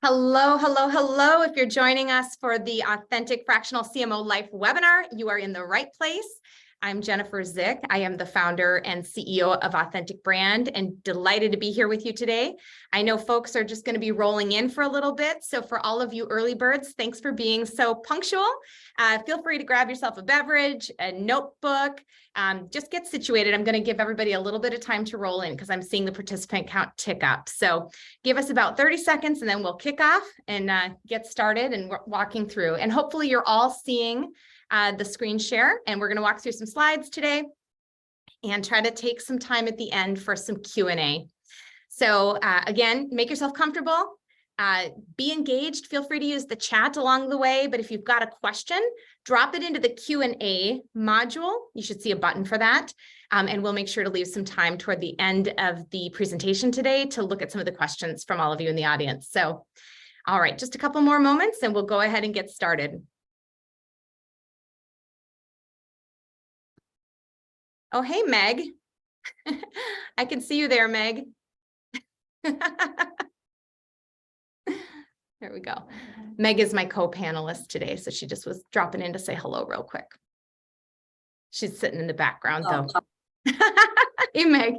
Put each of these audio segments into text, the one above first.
Hello, hello, hello. If you're joining us for the Authentic Fractional CMO Life webinar, you are in the right place. I'm Jennifer Zick. I am the founder and CEO of Authentic Brand and delighted to be here with you today. I know folks are just going to be rolling in for a little bit. So for all of you early birds, thanks for being so punctual. Feel free to grab yourself a beverage, a notebook, just get situated. I'm going to give everybody a little bit of time to roll in because I'm seeing the participant count tick up. So give us about 30 seconds and then we'll kick off and get started and walking through. And hopefully you're all seeing the screen share, and we're going to walk through some slides today and try to take some time at the end for some Q&A. So again, make yourself comfortable, be engaged. Feel free to use the chat along the way, but if you've got a question, drop it into the Q&A module. You should see a button for that, and we'll make sure to leave some time toward the end of the presentation today to look at some of the questions from all of you in the audience. So, all right, just a couple more moments and we'll go ahead and get started. Oh, hey, Meg. I can see you there, Meg. There we go. Meg is my co-panelist today, so she just was dropping in to say hello real quick. She's sitting in the background, though. Hey, Meg.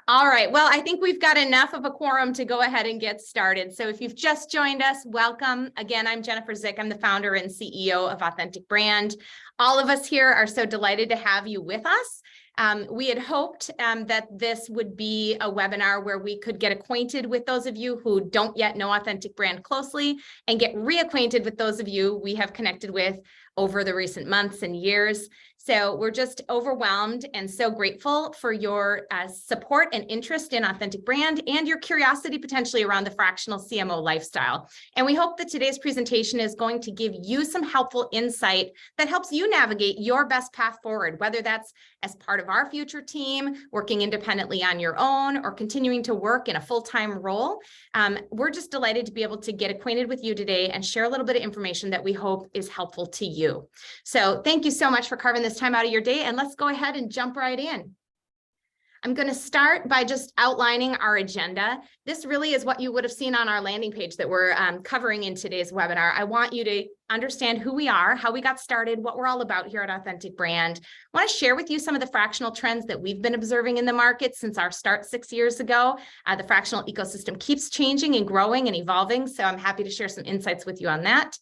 All right, well, I think we've got enough of a quorum to go ahead and get started. So if you've just joined us, welcome. Again, I'm Jennifer Zick. I'm the founder and CEO of Authentic Brand. All of us here are so delighted to have you with us. We had hoped that this would be a webinar where we could get acquainted with those of you who don't yet know Authentic Brand closely and get reacquainted with those of you we have connected with over the recent months and years. So we're just overwhelmed and so grateful for your support and interest in Authentic Brand and your curiosity potentially around the fractional CMO lifestyle. And we hope that today's presentation is going to give you some helpful insight that helps you navigate your best path forward, whether that's as part of our future team, working independently on your own, or continuing to work in a full-time role. We're just delighted to be able to get acquainted with you today and share a little bit of information that we hope is helpful to you. So thank you so much for carving this time out of your day, and let's go ahead and jump right in. I'm going to start by just outlining our agenda. This really is what you would have seen on our landing page that we're covering in today's webinar. I want you to understand who we are, how we got started, what we're all about here at Authentic Brand. I want to share with you some of the fractional trends that we've been observing in the market since our start 6 years ago. The fractional ecosystem keeps changing and growing and evolving, so I'm happy to share some insights with you on that.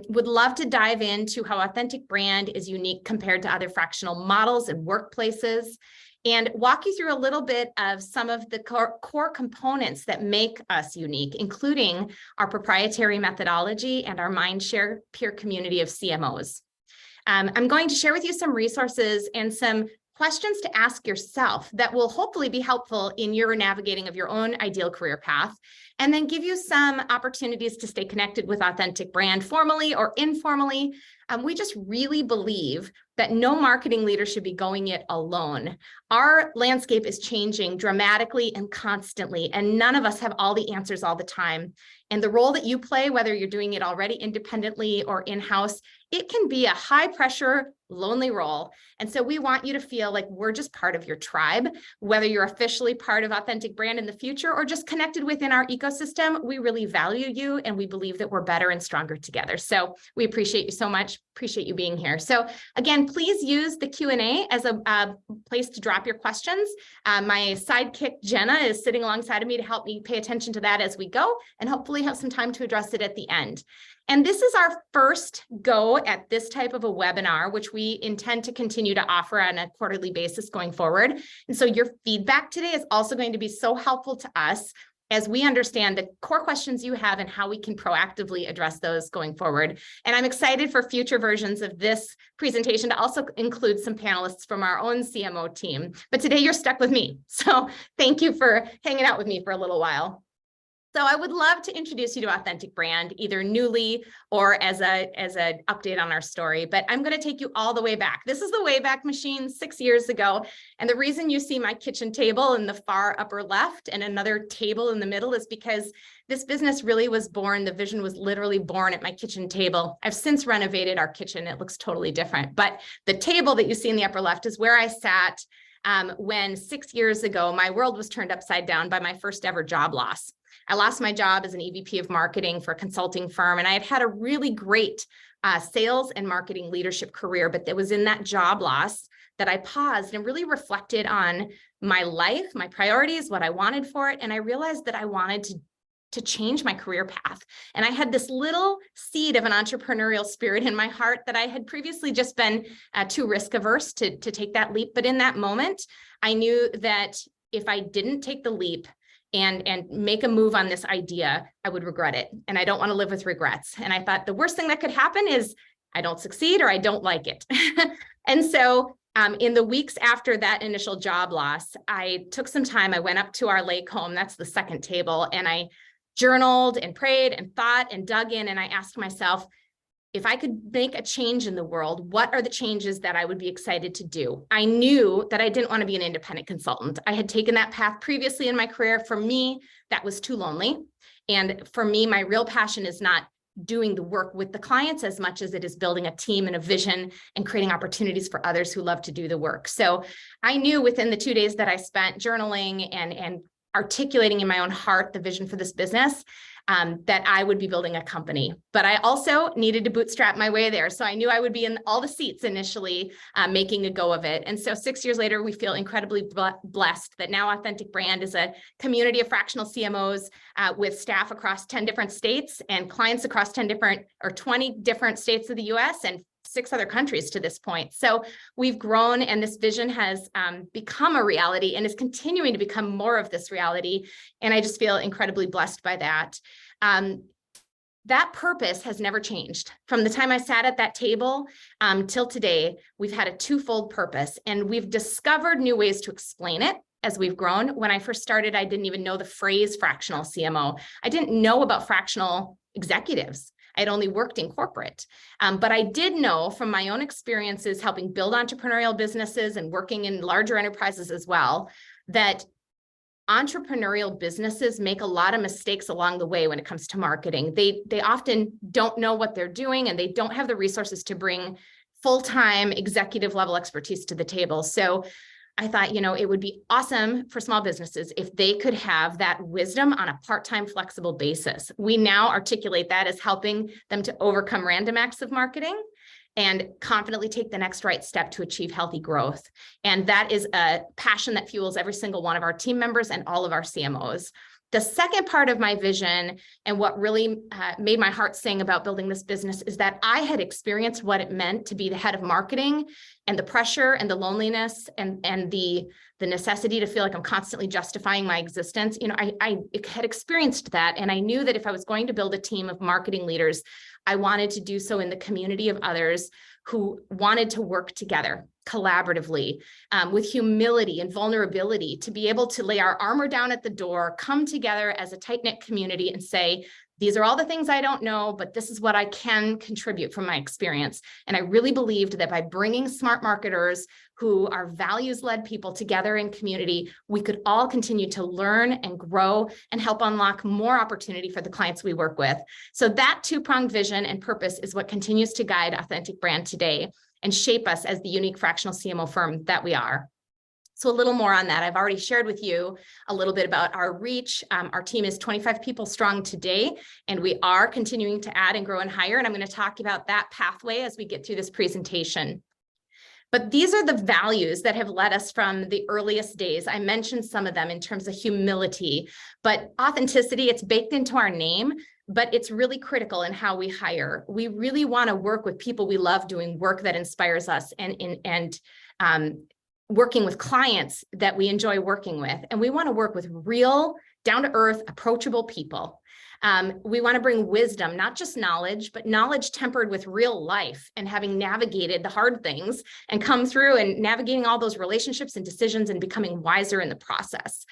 Would love to dive into how Authentic Brand is unique compared to other fractional models and workplaces, and walk you through a little bit of some of the core components that make us unique, including our proprietary methodology and our mindshare peer community of CMOs. I'm going to share with you some resources and some questions to ask yourself that will hopefully be helpful in your navigating of your own ideal career path, and then give you some opportunities to stay connected with Authentic Brand formally or informally. We just really believe that no marketing leader should be going it alone. Our landscape is changing dramatically and constantly, and none of us have all the answers all the time. And the role that you play, whether you're doing it already independently or in-house, it can be a high pressure, lonely role. And so we want you to feel like we're just part of your tribe, whether you're officially part of Authentic Brand in the future or just connected within our ecosystem. We really value you and we believe that we're better and stronger together. So we appreciate you so much. Appreciate you being here. So again, please use the Q&A as a place to drop your questions. My sidekick, Jenna, is sitting alongside of me to help me pay attention to that as we go and hopefully have some time to address it at the end. And this is our first go at this type of a webinar, which we intend to continue to offer on a quarterly basis going forward. And so your feedback today is also going to be so helpful to us as we understand the core questions you have and how we can proactively address those going forward. And I'm excited for future versions of this presentation to also include some panelists from our own CMO team. But today you're stuck with me. So thank you for hanging out with me for a little while. So I would love to introduce you to Authentic Brand, either newly or as an update on our story, but I'm going to take you all the way back. This is the Wayback Machine 6 years ago. And the reason you see my kitchen table in the far upper left and another table in the middle is because this business really was born. The vision was literally born at my kitchen table. I've since renovated our kitchen. It looks totally different, but the table that you see in the upper left is where I sat when 6 years ago, my world was turned upside down by my first ever job loss. I lost my job as an EVP of marketing for a consulting firm, and I had had a really great sales and marketing leadership career, but it was in that job loss that I paused and really reflected on my life, my priorities, what I wanted for it. And I realized that I wanted to change my career path. And I had this little seed of an entrepreneurial spirit in my heart that I had previously just been too risk averse to take that leap. But in that moment, I knew that if I didn't take the leap and make a move on this idea, I would regret it. And I don't want to live with regrets. And I thought the worst thing that could happen is I don't succeed or I don't like it. And so in the weeks after that initial job loss, I took some time. I went up to our lake home. That's the second table. And I journaled and prayed and thought and dug in. And I asked myself, if I could make a change in the world, what are the changes that I would be excited to do? I knew that I didn't want to be an independent consultant. I had taken that path previously in my career. For me, that was too lonely. And for me, my real passion is not doing the work with the clients as much as it is building a team and a vision and creating opportunities for others who love to do the work. So I knew within the 2 days that I spent journaling and articulating in my own heart the vision for this business, that I would be building a company. But I also needed to bootstrap my way there. So I knew I would be in all the seats initially, making a go of it. And so 6 years later, we feel incredibly blessed that now Authentic Brand is a community of fractional CMOs with staff across 10 different states and clients across 20 different states of the US and 6 other countries to this point. So we've grown, and this vision has become a reality and is continuing to become more of this reality. And I just feel incredibly blessed by that. That purpose has never changed. From the time I sat at that table till today, we've had a twofold purpose, and we've discovered new ways to explain it as we've grown. When I first started, I didn't even know the phrase fractional CMO. I didn't know about fractional executives. I'd only worked in corporate, but I did know from my own experiences helping build entrepreneurial businesses and working in larger enterprises as well, that entrepreneurial businesses make a lot of mistakes along the way when it comes to marketing. They often don't know what they're doing, and they don't have the resources to bring full-time executive level expertise to the table. So I thought, it would be awesome for small businesses if they could have that wisdom on a part-time flexible basis. We now articulate that as helping them to overcome random acts of marketing and confidently take the next right step to achieve healthy growth. And that is a passion that fuels every single one of our team members and all of our CMOs. The second part of my vision, and what really made my heart sing about building this business, is that I had experienced what it meant to be the head of marketing, and the pressure and the loneliness and the necessity to feel like I'm constantly justifying my existence. I had experienced that, and I knew that if I was going to build a team of marketing leaders, I wanted to do so in the community of others who wanted to work together collaboratively, with humility and vulnerability, to be able to lay our armor down at the door, come together as a tight-knit community and say, these are all the things I don't know, but this is what I can contribute from my experience. And I really believed that by bringing smart marketers who are values-led people together in community, we could all continue to learn and grow and help unlock more opportunity for the clients we work with. So that two-pronged vision and purpose is what continues to guide Authentic Brand today and shape us as the unique fractional CMO firm that we are. So a little more on that. I've already shared with you a little bit about our reach. Our team is 25 people strong today, and we are continuing to add and grow and hire. And I'm going to talk about that pathway as we get through this presentation. But these are the values that have led us from the earliest days. I mentioned some of them in terms of humility, but authenticity, it's baked into our name, but it's really critical in how we hire. We really want to work with people we love, doing work that inspires us, and working with clients that we enjoy working with. And we want to work with real, down-to-earth, approachable people. We want to bring wisdom, not just knowledge, but knowledge tempered with real life, and having navigated the hard things and come through and navigating all those relationships and decisions and becoming wiser in the process.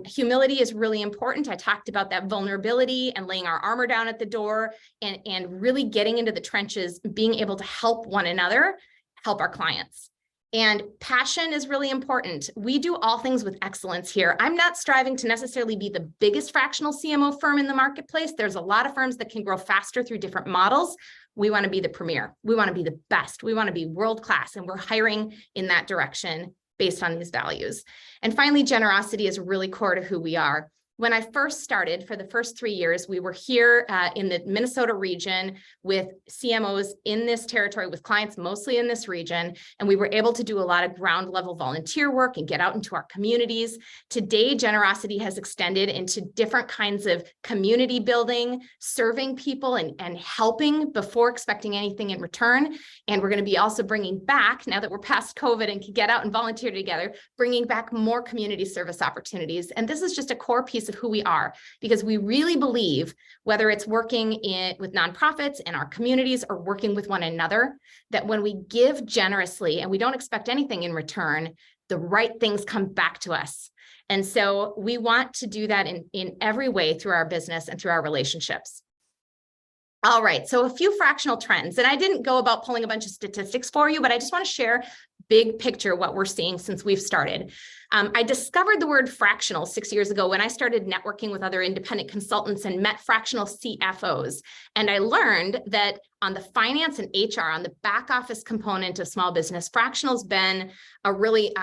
Humility is really important. I talked about that vulnerability and laying our armor down at the door, and really getting into the trenches, being able to help one another, help our clients. And passion is really important. We do all things with excellence here. I'm not striving to necessarily be the biggest fractional CMO firm in the marketplace. There's a lot of firms that can grow faster through different models. We want to be the premier. We want to be the best. We want to be world-class, and we're hiring in that direction based on these values. And finally, generosity is really core to who we are. When I first started, for the first 3 years, we were here in the Minnesota region with CMOs in this territory, with clients mostly in this region, and we were able to do a lot of ground level volunteer work and get out into our communities. Today, Generosity has extended into different kinds of community building, serving people and helping before expecting anything in return. And we're going to be also bringing back, now that we're past COVID and can get out and volunteer together, bringing back more community service opportunities. And this is just a core piece of who we are, because we really believe, whether it's working with nonprofits in our communities or working with one another, that when we give generously and we don't expect anything in return, the right things come back to us. And so we want to do that in every way through our business and through our relationships. All right, so a few fractional trends, and I didn't go about pulling a bunch of statistics for you, but I just want to share big picture what we're seeing since we've started. I discovered the word fractional 6 years ago when I started networking with other independent consultants and met fractional CFOs. And I learned that on the finance and HR, on the back office component of small business, fractional's been a really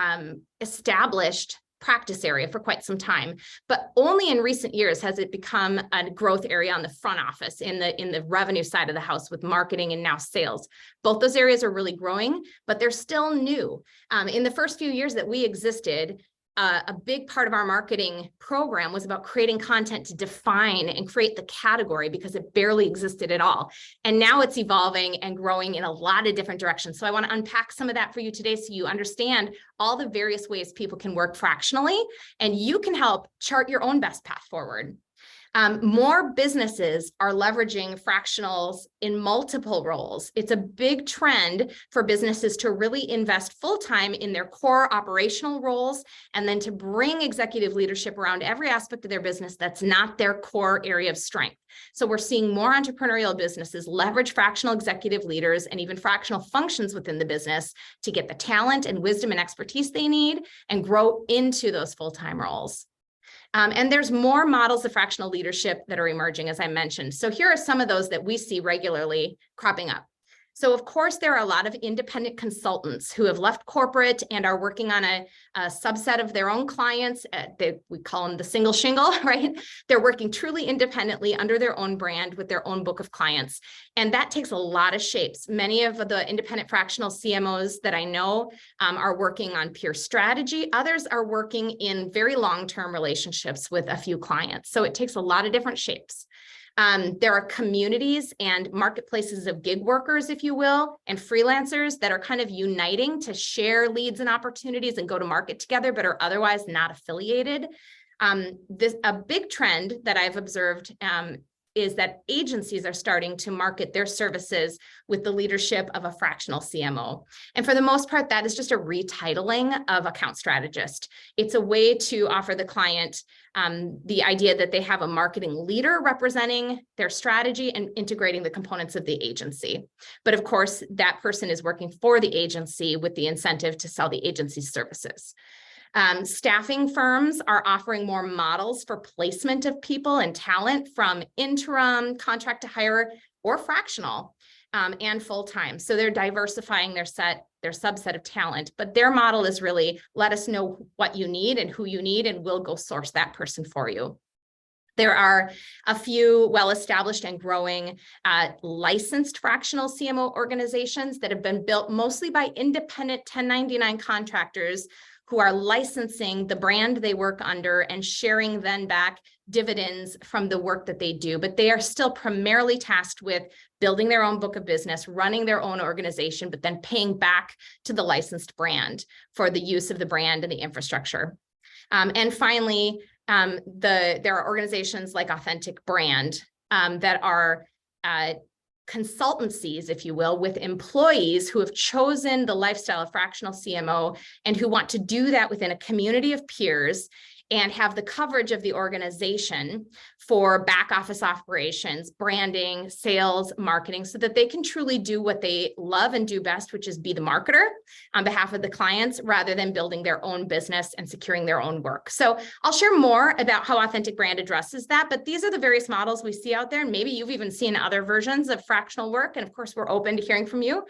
established practice area for quite some time, but only in recent years has it become a growth area on the front office in the revenue side of the house with marketing and now sales. Both those areas are really growing, but they're still new. In the first few years that we existed, a big part of our marketing program was about creating content to define and create the category, because it barely existed at all. And now it's evolving and growing in a lot of different directions. So I want to unpack some of that for you today so you understand all the various ways people can work fractionally, and you can help chart your own best path forward. More businesses are leveraging fractionals in multiple roles. It's a big trend for businesses to really invest full-time in their core operational roles, and then to bring executive leadership around every aspect of their business that's not their core area of strength. So we're seeing more entrepreneurial businesses leverage fractional executive leaders and even fractional functions within the business to get the talent and wisdom and expertise they need and grow into those full-time roles. And there's more models of fractional leadership that are emerging, as I mentioned. So here are some of those that we see regularly cropping up. So of course, there are a lot of independent consultants who have left corporate and are working on a subset of their own clients. We call them the single shingle, right? They're working truly independently under their own brand with their own book of clients. And that takes a lot of shapes. Many of the independent fractional CMOs that I know are working on pure strategy. Others are working in very long-term relationships with a few clients. So it takes a lot of different shapes. There are communities and marketplaces of gig workers, if you will, and freelancers that are kind of uniting to share leads and opportunities and go to market together, but are otherwise not affiliated. A big trend that I've observed is that agencies are starting to market their services with the leadership of a fractional CMO. And for the most part, that is just a retitling of account strategist. It's a way to offer the client the idea that they have a marketing leader representing their strategy and integrating the components of the agency. But of course, that person is working for the agency with the incentive to sell the agency's services. Staffing firms are offering more models for placement of people and talent, from interim, contract to hire, or fractional, and full-time. So they're diversifying their subset of talent, but their model is really, let us know what you need and who you need, and we'll go source that person for you. There are a few well-established and growing licensed fractional CMO organizations that have been built mostly by independent 1099 contractors who are licensing the brand they work under and sharing then back dividends from the work that they do. But they are still primarily tasked with building their own book of business, running their own organization, but then paying back to the licensed brand for the use of the brand and the infrastructure. And finally, there are organizations like Authentic Brand that are consultancies, if you will, with employees who have chosen the lifestyle of fractional CMO and who want to do that within a community of peers and have the coverage of the organization for back office operations, branding, sales, marketing, so that they can truly do what they love and do best, which is be the marketer on behalf of the clients rather than building their own business and securing their own work. So I'll share more about how Authentic Brand addresses that, but these are the various models we see out there. And maybe you've even seen other versions of fractional work. And of course, we're open to hearing from you.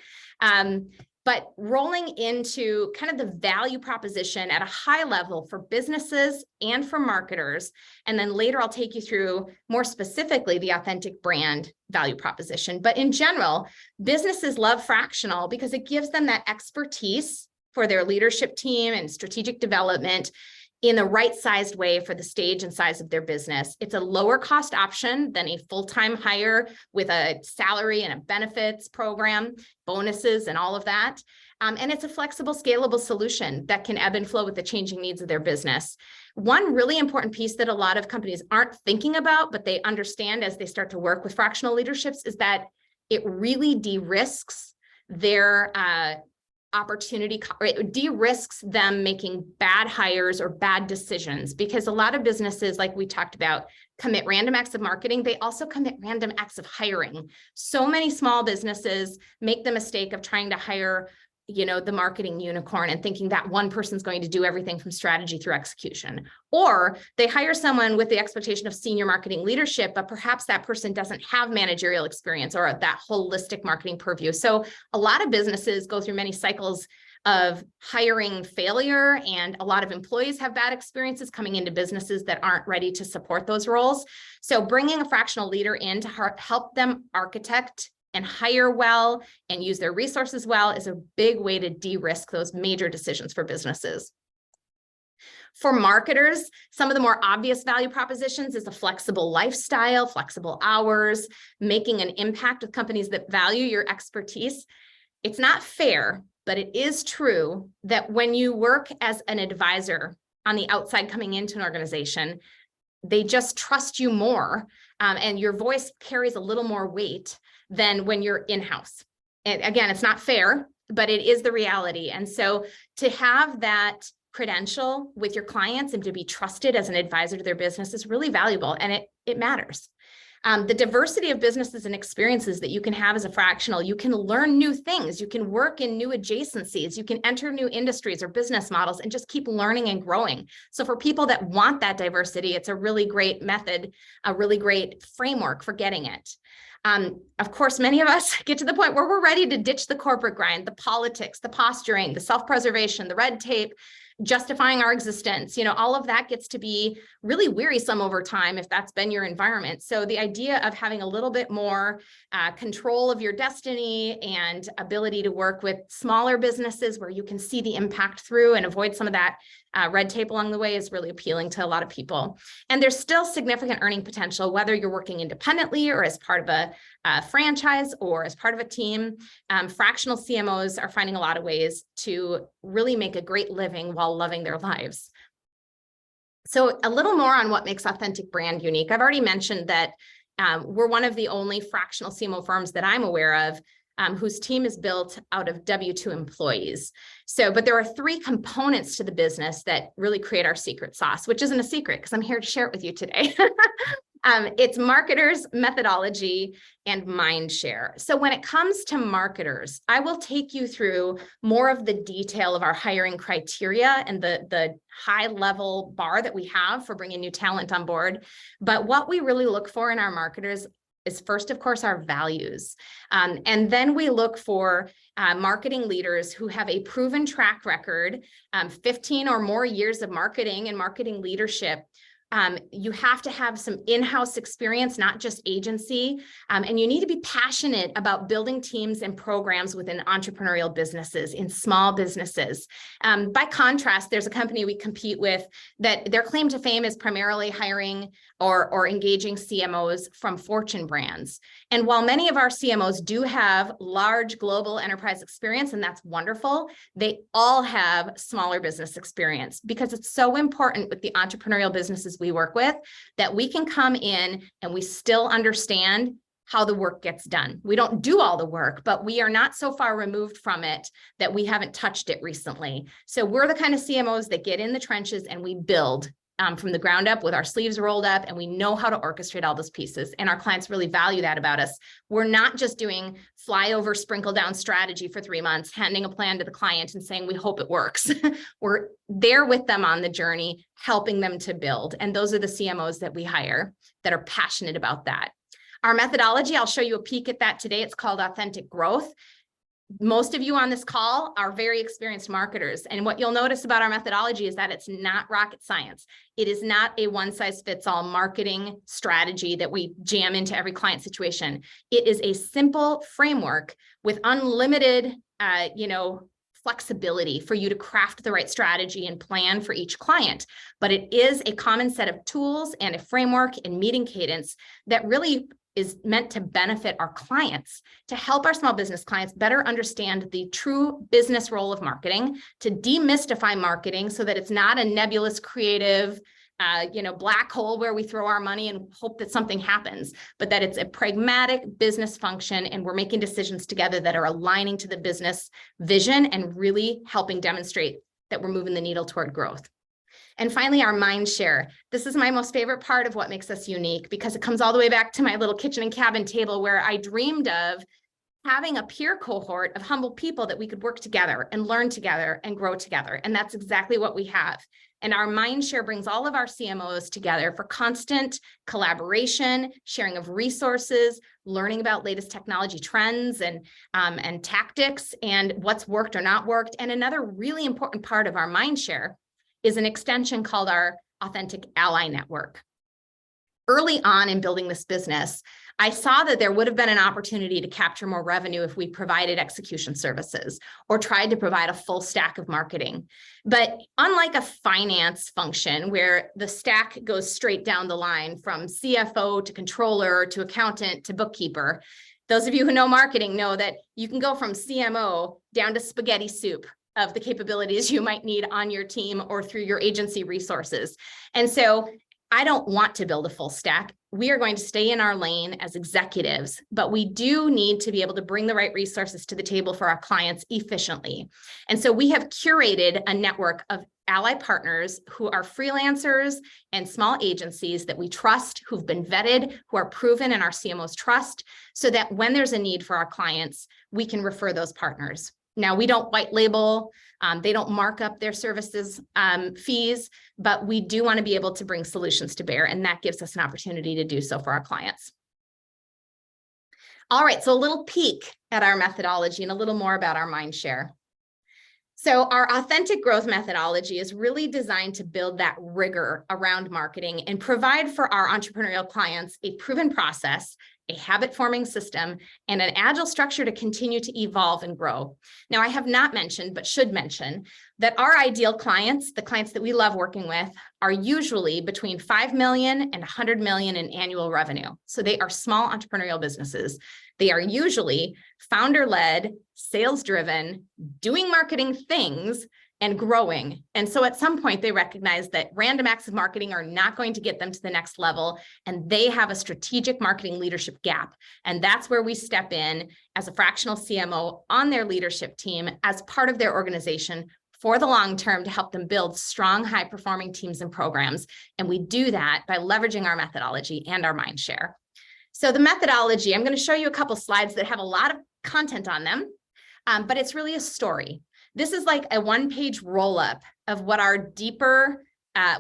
But rolling into kind of the value proposition at a high level for businesses and for marketers. And then later I'll take you through more specifically the authentic brand value proposition. But in general, businesses love Fractional because it gives them that expertise for their leadership team and strategic development in the right sized way for the stage and size of their business. It's a lower cost option than a full-time hire with a salary and a benefits program, bonuses and all of that. And it's a flexible, scalable solution that can ebb and flow with the changing needs of their business. One really important piece that a lot of companies aren't thinking about, but they understand as they start to work with fractional leaderships, is that it really de-risks their opportunity, or it de-risks them making bad hires or bad decisions, because a lot of businesses, like we talked about, commit random acts of marketing. They also commit random acts of hiring. So many small businesses make the mistake of trying to hire, the marketing unicorn and thinking that one person's going to do everything from strategy through execution. Or they hire someone with the expectation of senior marketing leadership, but perhaps that person doesn't have managerial experience or that holistic marketing purview. So a lot of businesses go through many cycles of hiring failure, and a lot of employees have bad experiences coming into businesses that aren't ready to support those roles. So bringing a fractional leader in to help them architect and hire well and use their resources well is a big way to de-risk those major decisions for businesses. For marketers, some of the more obvious value propositions is a flexible lifestyle, flexible hours, making an impact with companies that value your expertise. It's not fair, but it is true that when you work as an advisor on the outside coming into an organization, they just trust you more, and your voice carries a little more weight than when you're in-house. And again, it's not fair, but it is the reality. And so to have that credential with your clients and to be trusted as an advisor to their business is really valuable, and it matters. The diversity of businesses and experiences that you can have as a fractional, you can learn new things, you can work in new adjacencies, you can enter new industries or business models and just keep learning and growing. So for people that want that diversity, it's a really great method, a really great framework for getting it. Of course, many of us get to the point where we're ready to ditch the corporate grind, the politics, the posturing, the self-preservation, the red tape, justifying our existence. All of that gets to be really wearisome over time if that's been your environment. So the idea of having a little bit more control of your destiny and ability to work with smaller businesses where you can see the impact through and avoid some of that red tape along the way is really appealing to a lot of people. And there's still significant earning potential, whether you're working independently or as part of a franchise or as part of a team. Fractional CMOs are finding a lot of ways to really make a great living while loving their lives. So a little more on what makes Authentic Brand unique. I've already mentioned that we're one of the only fractional CMO firms that I'm aware of whose team is built out of W-2 employees. But there are three components to the business that really create our secret sauce, which isn't a secret because I'm here to share it with you today. It's marketers, methodology, and mind share. So when it comes to marketers, I will take you through more of the detail of our hiring criteria and the high level bar that we have for bringing new talent on board. But what we really look for in our marketers is first, of course, our values. And then we look for marketing leaders who have a proven track record, 15 or more years of marketing and marketing leadership. You have to have some in-house experience, not just agency, and you need to be passionate about building teams and programs within entrepreneurial businesses, in small businesses. By contrast, there's a company we compete with that their claim to fame is primarily hiring or engaging CMOs from Fortune brands. And while many of our CMOs do have large global enterprise experience, and that's wonderful, they all have smaller business experience because it's so important with the entrepreneurial businesses we work with that we can come in and we still understand how the work gets done. We don't do all the work, but we are not so far removed from it that we haven't touched it recently. So we're the kind of CMOs that get in the trenches and we build from the ground up with our sleeves rolled up, and we know how to orchestrate all those pieces. And our clients really value that about us. We're not just doing flyover, sprinkle down strategy for 3 months, handing a plan to the client and saying, we hope it works. We're there with them on the journey, helping them to build. And those are the CMOs that we hire that are passionate about that. Our methodology, I'll show you a peek at that today. It's called Authentic Growth. Most of you on this call are very experienced marketers. And what you'll notice about our methodology is that it's not rocket science. It is not a one-size-fits-all marketing strategy that we jam into every client situation. It is a simple framework with unlimited, flexibility for you to craft the right strategy and plan for each client. But it is a common set of tools and a framework and meeting cadence that really is meant to benefit our clients, to help our small business clients better understand the true business role of marketing, to demystify marketing so that it's not a nebulous, creative, black hole where we throw our money and hope that something happens, but that it's a pragmatic business function and we're making decisions together that are aligning to the business vision and really helping demonstrate that we're moving the needle toward growth. And finally, our mind share. This is my most favorite part of what makes us unique because it comes all the way back to my little kitchen and cabin table where I dreamed of having a peer cohort of humble people that we could work together and learn together and grow together. And that's exactly what we have. And our mind share brings all of our CMOs together for constant collaboration, sharing of resources, learning about latest technology trends and tactics and what's worked or not worked. And another really important part of our mind share is an extension called our Authentic Ally Network. Early on in building this business, I saw that there would have been an opportunity to capture more revenue if we provided execution services or tried to provide a full stack of marketing. But unlike a finance function where the stack goes straight down the line from CFO to controller to accountant to bookkeeper, those of you who know marketing know that you can go from CMO down to spaghetti soup of the capabilities you might need on your team or through your agency resources. And so I don't want to build a full stack. We are going to stay in our lane as executives, but we do need to be able to bring the right resources to the table for our clients efficiently. And so we have curated a network of ally partners who are freelancers and small agencies that we trust, who've been vetted, who are proven in our CMOs trust, so that when there's a need for our clients, we can refer those partners. Now, we don't white label, they don't mark up their services fees, but we do want to be able to bring solutions to bear, and that gives us an opportunity to do so for our clients. All right, so a little peek at our methodology and a little more about our mind share. So our authentic growth methodology is really designed to build that rigor around marketing and provide for our entrepreneurial clients a proven process, a habit-forming system, and an agile structure to continue to evolve and grow. Now, I have not mentioned, but should mention, that our ideal clients, the clients that we love working with, are usually between 5 million and 100 million in annual revenue. So they are small entrepreneurial businesses. They are usually founder-led, sales-driven, doing marketing things, and growing. And so at some point, they recognize that random acts of marketing are not going to get them to the next level, and they have a strategic marketing leadership gap. And that's where we step in as a fractional CMO on their leadership team as part of their organization for the long term to help them build strong, high-performing teams and programs. And we do that by leveraging our methodology and our mind share. So the methodology, I'm going to show you a couple slides that have a lot of content on them, but it's really a story. This is like a one-page roll-up of what our deeper,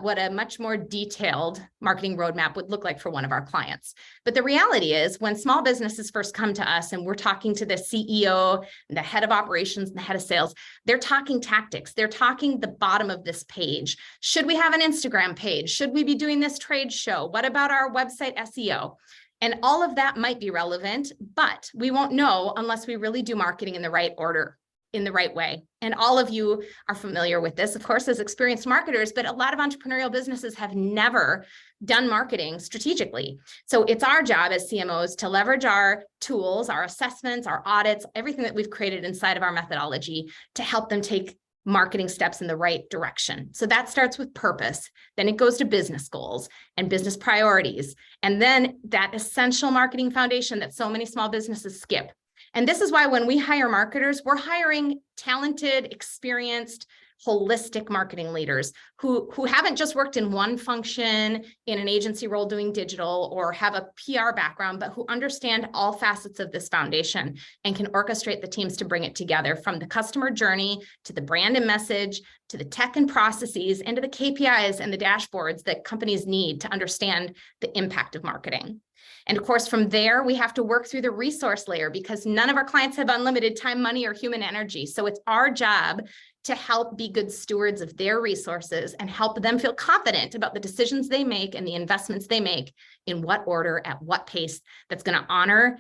what a much more detailed marketing roadmap would look like for one of our clients. But the reality is when small businesses first come to us and we're talking to the CEO, the head of operations, and the head of sales, they're talking tactics. They're talking the bottom of this page. Should we have an Instagram page? Should we be doing this trade show? What about our website SEO? And all of that might be relevant, but we won't know unless we really do marketing in the right order, in the right way. And all of you are familiar with this, of course, as experienced marketers, but a lot of entrepreneurial businesses have never done marketing strategically. So it's our job as CMOs to leverage our tools, our assessments, our audits, everything that we've created inside of our methodology to help them take marketing steps in the right direction. So that starts with purpose. Then it goes to business goals and business priorities. And then that essential marketing foundation that so many small businesses skip. And this is why when we hire marketers, we're hiring talented, experienced, holistic marketing leaders who haven't just worked in one function in an agency role doing digital or have a PR background, but who understand all facets of this foundation and can orchestrate the teams to bring it together, from the customer journey to the brand and message, to the tech and processes, and to the KPIs and the dashboards that companies need to understand the impact of marketing. And of course, from there, we have to work through the resource layer, because none of our clients have unlimited time, money, or human energy. So it's our job to help be good stewards of their resources and help them feel confident about the decisions they make and the investments they make, in what order, at what pace, that's going to honor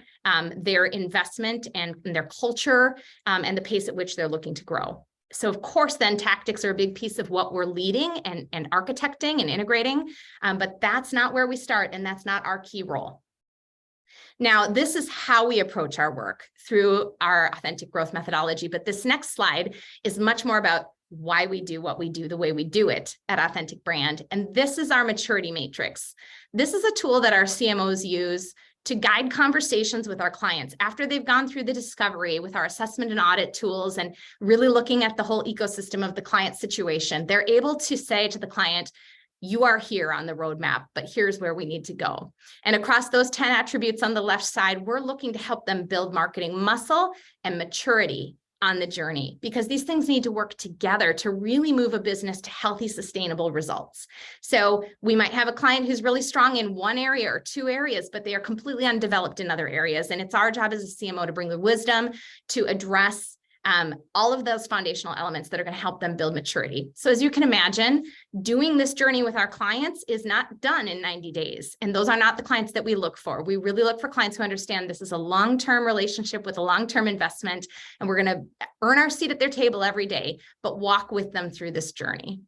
their investment and their culture and the pace at which they're looking to grow. So of course, then tactics are a big piece of what we're leading and architecting and integrating, but that's not where we start, and that's not our key role. Now, this is how we approach our work through our authentic growth methodology, but this next slide is much more about why we do what we do the way we do it at Authentic Brand. And this is our maturity matrix. This is a tool that our CMOs use to guide conversations with our clients after they've gone through the discovery with our assessment and audit tools and really looking at the whole ecosystem of the client situation. They're able to say to the client, you are here on the roadmap, but here's where we need to go. And across those 10 attributes on the left side, we're looking to help them build marketing muscle and maturity on the journey, because these things need to work together to really move a business to healthy, sustainable results. So we might have a client who's really strong in one area or two areas, but they are completely undeveloped in other areas. And it's our job as a CMO to bring the wisdom to address all of those foundational elements that are going to help them build maturity. So as you can imagine, doing this journey with our clients is not done in 90 days. And those are not the clients that we look for. We really look for clients who understand this is a long-term relationship with a long-term investment, and we're going to earn our seat at their table every day, but walk with them through this journey.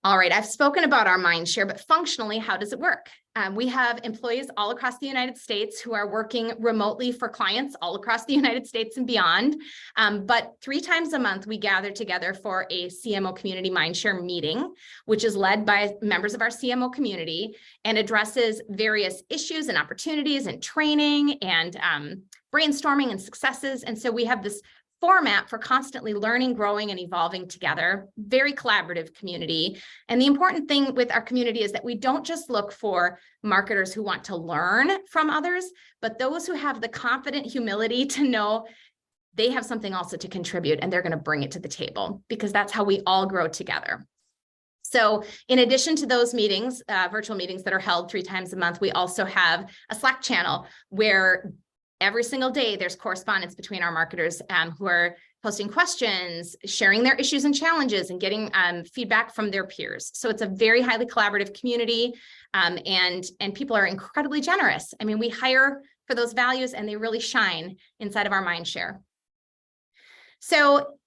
All right, I've spoken about our mind share, but functionally, how does it work? We have employees all across the United States who are working remotely for clients all across the United States and beyond. But 3 times a month, we gather together for a CMO community mindshare meeting, which is led by members of our CMO community and addresses various issues and opportunities and training and brainstorming and successes. And so we have this format for constantly learning, growing, and evolving together. Very collaborative community. And the important thing with our community is that we don't just look for marketers who want to learn from others, but those who have the confident humility to know they have something also to contribute, and they're going to bring it to the table, because that's how we all grow together. So in addition to those meetings, virtual meetings that are held 3 times a month, we also have a Slack channel where every single day, there's correspondence between our marketers who are posting questions, sharing their issues and challenges, and getting feedback from their peers. So it's a very highly collaborative community, and people are incredibly generous. I mean, we hire for those values, and they really shine inside of our mindshare. So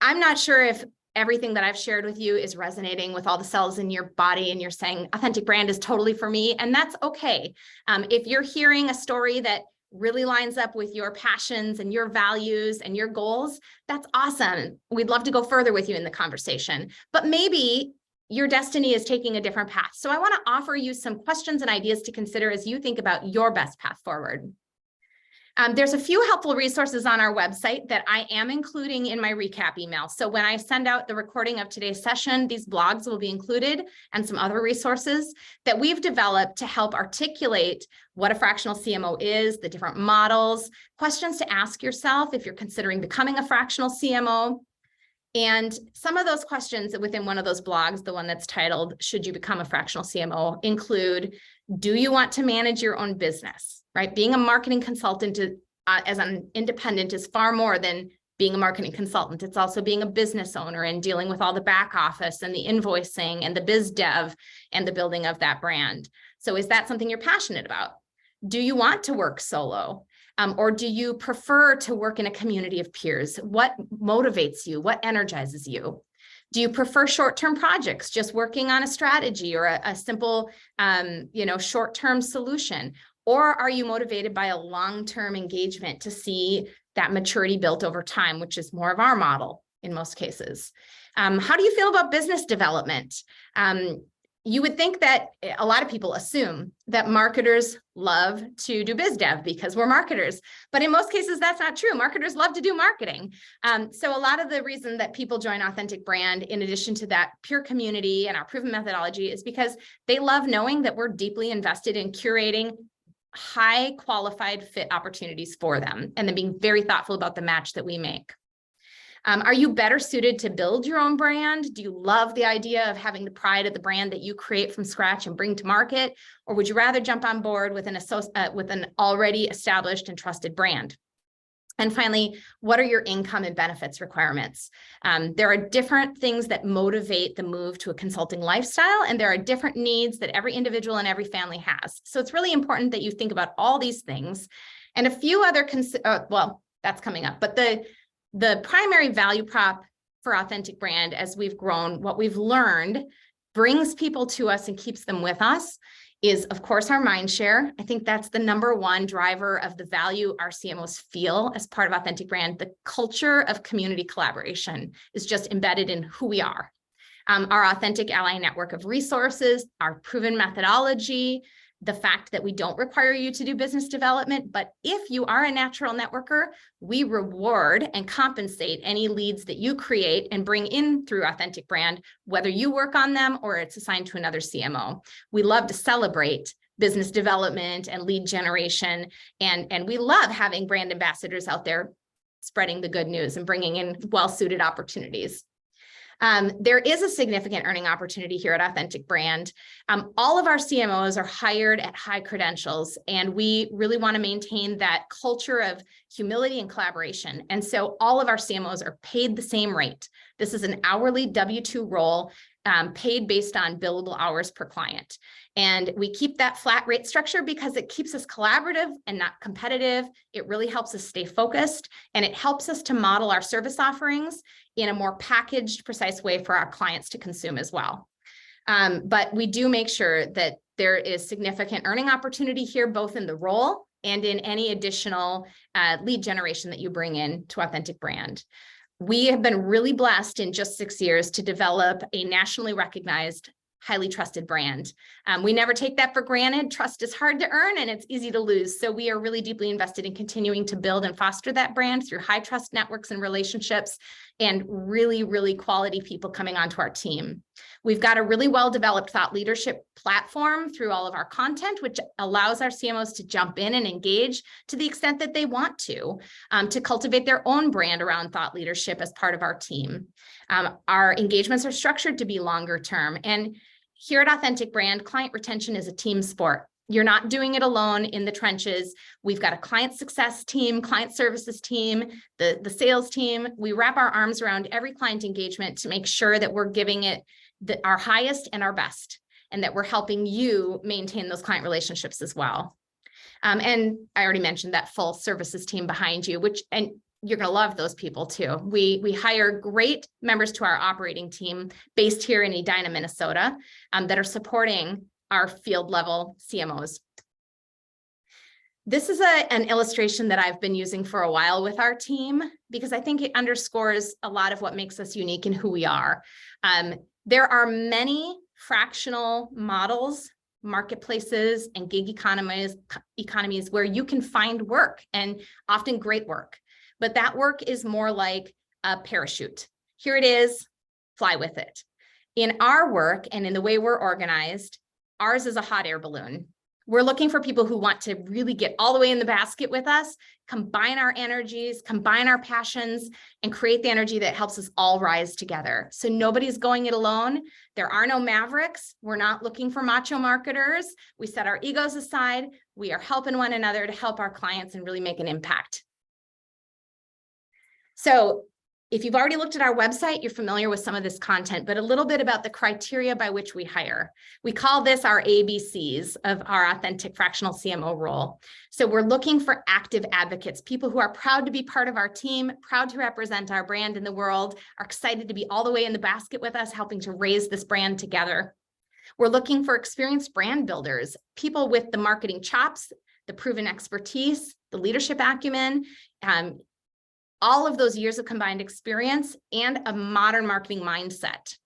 I'm not sure if everything that I've shared with you is resonating with all the cells in your body, and you're saying Authentic Brand is totally for me, and that's okay. If you're hearing a story that really lines up with your passions and your values and your goals, that's awesome. We'd love to go further with you in the conversation, but maybe your destiny is taking a different path. So I want to offer you some questions and ideas to consider as you think about your best path forward. There's a few helpful resources on our website that I am including in my recap email. So when I send out the recording of today's session, these blogs will be included, and some other resources that we've developed to help articulate what a fractional CMO is, the different models, questions to ask yourself if you're considering becoming a fractional CMO. And some of those questions within one of those blogs, the one that's titled, Should You Become a Fractional CMO, include, do you want to manage your own business? Right? Being a marketing consultant as an independent is far more than being a marketing consultant. It's also being a business owner and dealing with all the back office and the invoicing and the biz dev and the building of that brand. So is that something you're passionate about? Do you want to work solo? Or do you prefer to work in a community of peers? What motivates you? What energizes you? Do you prefer short-term projects, just working on a strategy or a simple, short-term solution? Or are you motivated by a long-term engagement to see that maturity built over time, which is more of our model in most cases? How do you feel about business development? you would think that a lot of people assume that marketers love to do biz dev because we're marketers, but in most cases, that's not true. Marketers love to do marketing. So a lot of the reason that people join Authentic Brand, in addition to that pure community and our proven methodology, is because they love knowing that we're deeply invested in curating high qualified fit opportunities for them, and then being very thoughtful about the match that we make. Are you better suited to build your own brand? Do you love the idea of having the pride of the brand that you create from scratch and bring to market? Or would you rather jump on board with an already established and trusted brand? And finally, what are your income and benefits requirements? There are different things that motivate the move to a consulting lifestyle, and there are different needs that every individual and every family has. So it's really important that you think about all these things and a few other, well, that's coming up, but the primary value prop for Authentic Brand as we've grown, what we've learned brings people to us and keeps them with us is, of course, our mind share. I think that's the #1 driver of the value our CMOs feel as part of Authentic Brand. The culture of community collaboration is just embedded in who we are. Our authentic ally network of resources, our proven methodology, the fact that we don't require you to do business development, but if you are a natural networker, we reward and compensate any leads that you create and bring in through Authentic Brand, whether you work on them or it's assigned to another CMO. We love to celebrate business development and lead generation, and we love having brand ambassadors out there spreading the good news and bringing in well-suited opportunities. There is a significant earning opportunity here at Authentic Brand. All of our CMOs are hired at high credentials, and we really want to maintain that culture of humility and collaboration. And so all of our CMOs are paid the same rate. This is an hourly W-2 role, paid based on billable hours per client. And we keep that flat rate structure because it keeps us collaborative and not competitive. It really helps us stay focused, and it helps us to model our service offerings in a more packaged, precise way for our clients to consume as well. But we do make sure that there is significant earning opportunity here, both in the role and in any additional lead generation that you bring in to Authentic Brand. We have been really blessed in just 6 years to develop a nationally recognized, highly trusted brand. We never take that for granted. Trust is hard to earn and it's easy to lose. So we are really deeply invested in continuing to build and foster that brand through high trust networks and relationships and really, really quality people coming onto our team. We've got a really well-developed thought leadership platform through all of our content, which allows our CMOs to jump in and engage to the extent that they want to cultivate their own brand around thought leadership as part of our team. Our engagements are structured to be longer term. And here at Authentic Brand, client retention is a team sport. You're not doing it alone in the trenches. We've got a client success team, client services team, the sales team. We wrap our arms around every client engagement to make sure that we're giving it our highest and our best, and that we're helping you maintain those client relationships as well. And I already mentioned that full services team behind you, and you're going to love those people too. We hire great members to our operating team based here in Edina, Minnesota, that are supporting our field level CMOs. This is an illustration that I've been using for a while with our team because I think it underscores a lot of what makes us unique in who we are. There are many fractional models, marketplaces, and gig economies where you can find work, and often great work. But that work is more like a parachute. Here it is, fly with it. In our work and in the way we're organized, ours is a hot air balloon. We're looking for people who want to really get all the way in the basket with us, combine our energies, combine our passions, and create the energy that helps us all rise together. So nobody's going it alone. There are no mavericks. We're not looking for macho marketers. We set our egos aside. We are helping one another to help our clients and really make an impact. So if you've already looked at our website, you're familiar with some of this content, but a little bit about the criteria by which we hire. We call this our ABCs of our authentic fractional CMO role. So we're looking for active advocates, people who are proud to be part of our team, proud to represent our brand in the world, are excited to be all the way in the basket with us, helping to raise this brand together. We're looking for experienced brand builders, people with the marketing chops, the proven expertise, the leadership acumen, all of those years of combined experience, and a modern marketing mindset.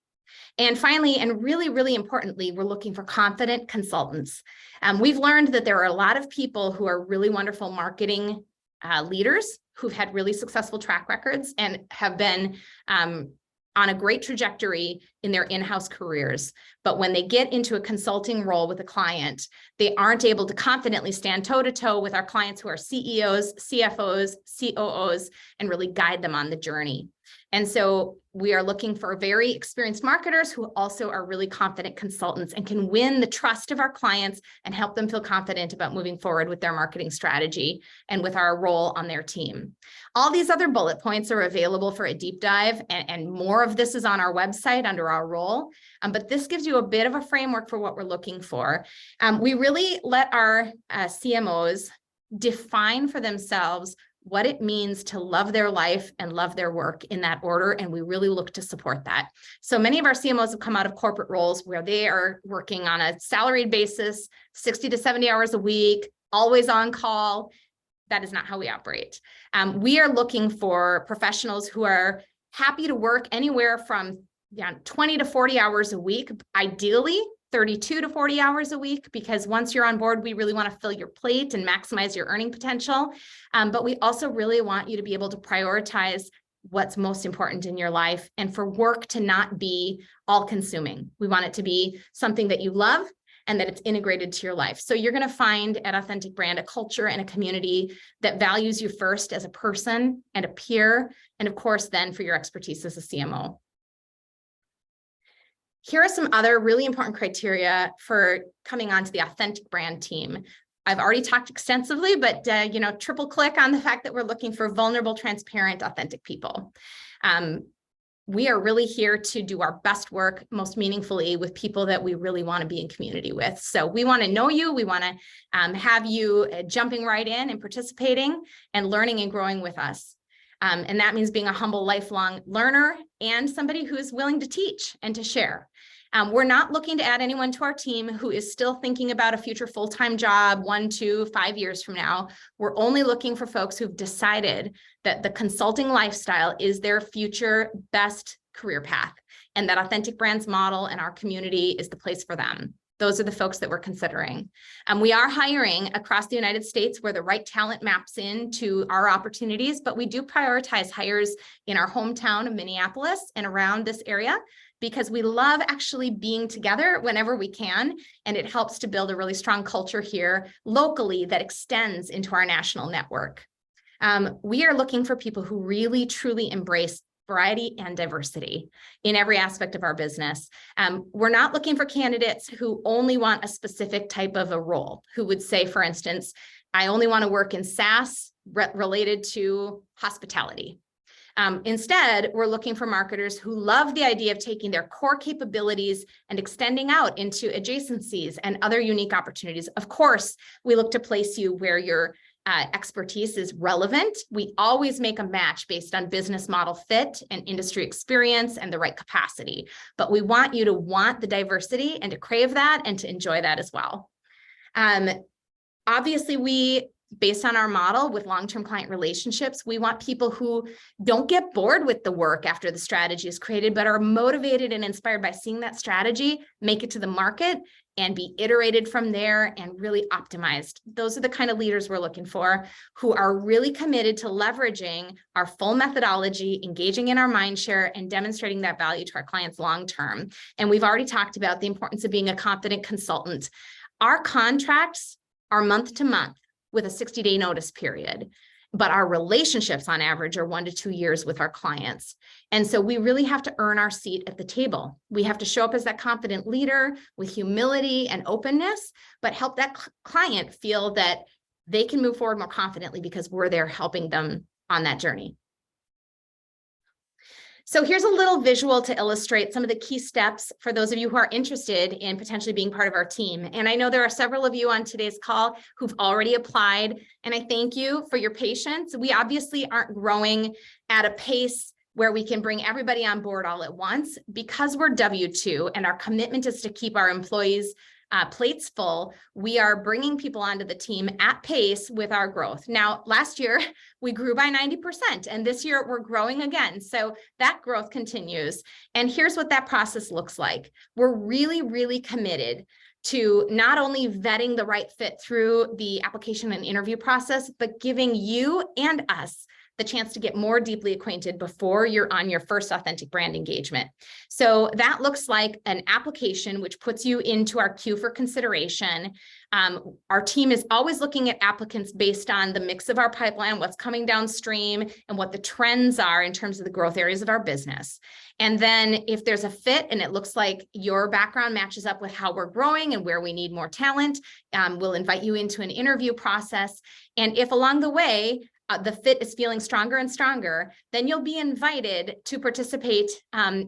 And finally, and really, really importantly, we're looking for confident consultants. We've learned that there are a lot of people who are really wonderful marketing leaders who've had really successful track records and have been on a great trajectory in their in-house careers. But when they get into a consulting role with a client, they aren't able to confidently stand toe-to-toe with our clients who are CEOs, CFOs, COOs, and really guide them on the journey. And so we are looking for very experienced marketers who also are really confident consultants and can win the trust of our clients and help them feel confident about moving forward with their marketing strategy and with our role on their team. All these other bullet points are available for a deep dive, and more of this is on our website under our role. But this gives you a bit of a framework for what we're looking for. We really let our CMOs define for themselves what it means to love their life and love their work in that order. And we really look to support that. So many of our CMOs have come out of corporate roles where they are working on a salaried basis, 60 to 70 hours a week, always on call. That is not how we operate. We are looking for professionals who are happy to work anywhere from 20 to 40 hours a week, ideally 32 to 40 hours a week, because once you're on board, we really want to fill your plate and maximize your earning potential. But we also really want you to be able to prioritize what's most important in your life and for work to not be all consuming. We want it to be something that you love and that it's integrated to your life. So you're going to find at Authentic Brand a culture and a community that values you first as a person and a peer, and of course, then for your expertise as a CMO. Here are some other really important criteria for coming onto the Authentic Brand team. I've already talked extensively, but triple click on the fact that we're looking for vulnerable, transparent, authentic people. We are really here to do our best work most meaningfully with people that we really want to be in community with. So we want to know you. We want to have you jumping right in and participating and learning and growing with us. And that means being a humble, lifelong learner and somebody who's willing to teach and to share. We're not looking to add anyone to our team who is still thinking about a future full-time job 1, 2, 5 years from now. We're only looking for folks who've decided that the consulting lifestyle is their future best career path, and that Authentic Brands model and our community is the place for them. Those are the folks that we're considering. We are hiring across the United States where the right talent maps into our opportunities, but we do prioritize hires in our hometown of Minneapolis and around this area because we love actually being together whenever we can, and it helps to build a really strong culture here locally that extends into our national network. We are looking for people who really, truly embrace variety and diversity in every aspect of our business. We're not looking for candidates who only want a specific type of a role, who would say, for instance, I only want to work in SaaS related to hospitality. Instead, we're looking for marketers who love the idea of taking their core capabilities and extending out into adjacencies and other unique opportunities. Of course, we look to place you where your expertise is relevant. We always make a match based on business model fit and industry experience and the right capacity. But we want you to want the diversity and to crave that and to enjoy that as well. Obviously, based on our model with long-term client relationships, we want people who don't get bored with the work after the strategy is created, but are motivated and inspired by seeing that strategy make it to the market and be iterated from there and really optimized. Those are the kind of leaders we're looking for, who are really committed to leveraging our full methodology, engaging in our mind share, and demonstrating that value to our clients long-term. And we've already talked about the importance of being a confident consultant. Our contracts are month to month with a 60-day notice period, but our relationships on average are 1 to 2 years with our clients. And so we really have to earn our seat at the table. We have to show up as that confident leader with humility and openness, but help that client feel that they can move forward more confidently because we're there helping them on that journey. So here's a little visual to illustrate some of the key steps for those of you who are interested in potentially being part of our team. And I know there are several of you on today's call who've already applied, and I thank you for your patience. We obviously aren't growing at a pace where we can bring everybody on board all at once because we're W-2 and our commitment is to keep our employees plates full, we are bringing people onto the team at pace with our growth. Now, last year we grew by 90%, and this year we're growing again. So that growth continues. And here's what that process looks like. We're really, really committed to not only vetting the right fit through the application and interview process, but giving you and us the chance to get more deeply acquainted before you're on your first authentic brand engagement. So that looks like an application which puts you into our queue for consideration. Our team is always looking at applicants based on the mix of our pipeline, what's coming downstream, and what the trends are in terms of the growth areas of our business. And then if there's a fit and it looks like your background matches up with how we're growing and where we need more talent, we'll invite you into an interview process. And if along the way, the fit is feeling stronger and stronger, then you'll be invited to participate